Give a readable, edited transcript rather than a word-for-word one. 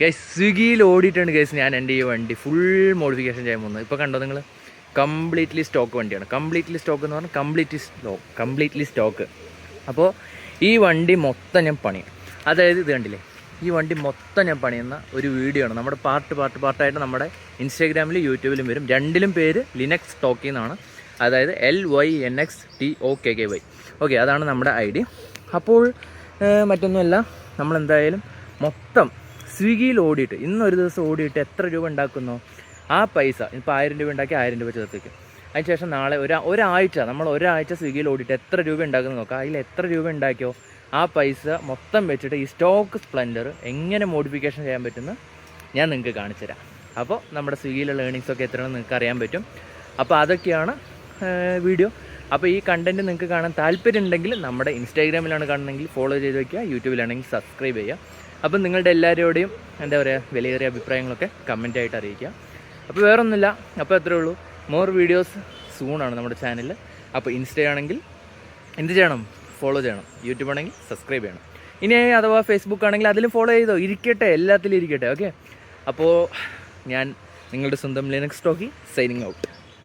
Guys സ്വിഗ്ഗിയിൽ ഓടിയിട്ടുണ്ട് guys ഞാൻ എൻ്റെ ഈ വണ്ടി ഫുൾ മോഡിഫിക്കേഷൻ ചെയ്യാൻ പോകുന്നത്. ഇപ്പോൾ കണ്ടോ നിങ്ങൾ, കംപ്ലീറ്റ്ലി സ്റ്റോക്ക് വണ്ടിയാണ്. കംപ്ലീറ്റ്ലി സ്റ്റോക്ക് എന്ന് പറഞ്ഞാൽ കംപ്ലീറ്റ്ലി സ്റ്റോക്ക്. അപ്പോൾ ഈ വണ്ടി മൊത്തം ഞാൻ പണിയും. അതായത് ഇത് കണ്ടില്ലേ, ഈ വണ്ടി മൊത്തം ഞാൻ പണിയുന്ന ഒരു വീഡിയോ ആണ്. നമ്മുടെ പാർട്ടായിട്ട് നമ്മുടെ ഇൻസ്റ്റാഗ്രാമിലും യൂട്യൂബിലും വരും. രണ്ടിലും പേര് ലിനക്സ് ടോക്കി എന്നാണ്. അതായത് LYNXTOKKY. ഓക്കെ, അതാണ് നമ്മുടെ ID. അപ്പോൾ മറ്റൊന്നുമല്ല, നമ്മളെന്തായാലും മൊത്തം സ്വിഗ്ഗിയിൽ ഓടിയിട്ട് ഇന്നൊരു ദിവസം ഓടിയിട്ട് എത്ര രൂപ ഉണ്ടാക്കുന്നോ ആ പൈസ, ഇപ്പോൾ 1000 രൂപ ഉണ്ടാക്കി 1000 രൂപ ചേർത്ത് വയ്ക്കും. അതിനുശേഷം നാളെ ഒരാഴ്ച സ്വിഗ്ഗിയിൽ ഓടിയിട്ട് എത്ര രൂപ ഉണ്ടാക്കുന്നത് നോക്കാം. അതിൽ എത്ര രൂപ ഉണ്ടാക്കിയോ ആ പൈസ മൊത്തം വെച്ചിട്ട് ഈ സ്റ്റോക്ക് സ്പ്ലെൻഡർ എങ്ങനെ മോഡിഫിക്കേഷൻ ചെയ്യാൻ പറ്റുമെന്ന് ഞാൻ നിങ്ങൾക്ക് കാണിച്ചു തരാം. അപ്പോൾ നമ്മുടെ സ്വിഗ്ഗിയിലുള്ള ഏണിങ്സൊക്കെ എത്രയാണെന്ന് നിങ്ങൾക്ക് അറിയാൻ പറ്റും. അപ്പോൾ അതൊക്കെയാണ് വീഡിയോ. അപ്പോൾ ഈ കണ്ടൻറ്റ് നിങ്ങൾക്ക് കാണാൻ താല്പര്യം ഉണ്ടെങ്കിൽ നമ്മുടെ ഇൻസ്റ്റാഗ്രാമിലാണ് കാണുന്നതെങ്കിൽ ഫോളോ ചെയ്ത് വയ്ക്കുക, യൂട്യൂബിലാണെങ്കിൽ സബ്സ്ക്രൈബ് ചെയ്യുക. അപ്പം നിങ്ങളുടെ എല്ലാവരോടെയും എന്താ പറയുക, വിലയേറിയ അഭിപ്രായങ്ങളൊക്കെ കമൻറ്റായിട്ട് അറിയിക്കുക. അപ്പോൾ വേറൊന്നുമില്ല, അപ്പോൾ അത്രേ ഉള്ളൂ. മോർ വീഡിയോസ് സൂണാണ് നമ്മുടെ ചാനലിൽ. അപ്പോൾ ഇൻസ്റ്റ ആണെങ്കിൽ എന്ത് ചെയ്യണം, ഫോളോ ചെയ്യണം. യൂട്യൂബ് ആണെങ്കിൽ സബ്സ്ക്രൈബ് ചെയ്യണം. ഇനി അഥവാ ഫേസ്ബുക്ക് ആണെങ്കിൽ അതിലും ഫോളോ ചെയ്തോ, ഇരിക്കട്ടെ, എല്ലാത്തിലും ഇരിക്കട്ടെ. ഓക്കെ, അപ്പോൾ ഞാൻ നിങ്ങളുടെ സ്വന്തം ലിനക്സ് ടോക്കി സൈനിങ് ഔട്ട്.